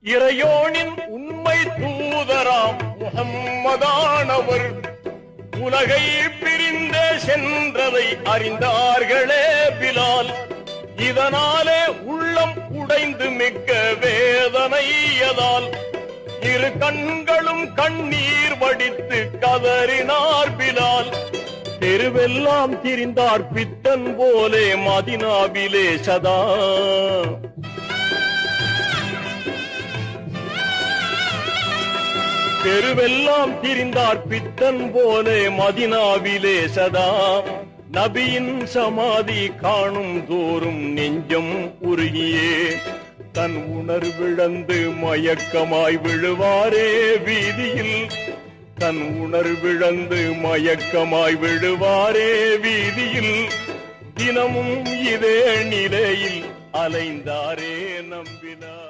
இறையோனின் உண்மை தூதராம் முஹம்மதானவர் உலகை பிரிந்தே சென்றதை அறிந்தார்களே பிலால். இதனாலே உள்ளம் உடைந்து மிக்க வேதனையதால் இரு கண்களும் கண்ணீர் வடித்து கதறினார் பிலால். தெருவெல்லாம் திரிந்தார் பித்தன் போலே மதினாவிலே சதா. தெருவெல்லாம் திரிந்தார் பித்தன் போலே மதினாவிலே சதா. நபியின் சமாதி காணும் தோறும் நெஞ்சம் உருகியே தன் உணர்விழந்து மயக்கமாய் விழுவாரே வீதியில். தன் உணர்விழந்து மயக்கமாய் விழுவாரே வீதியில். தினமும் இதே நிலையில் அலைந்தாரே நம்பினார்.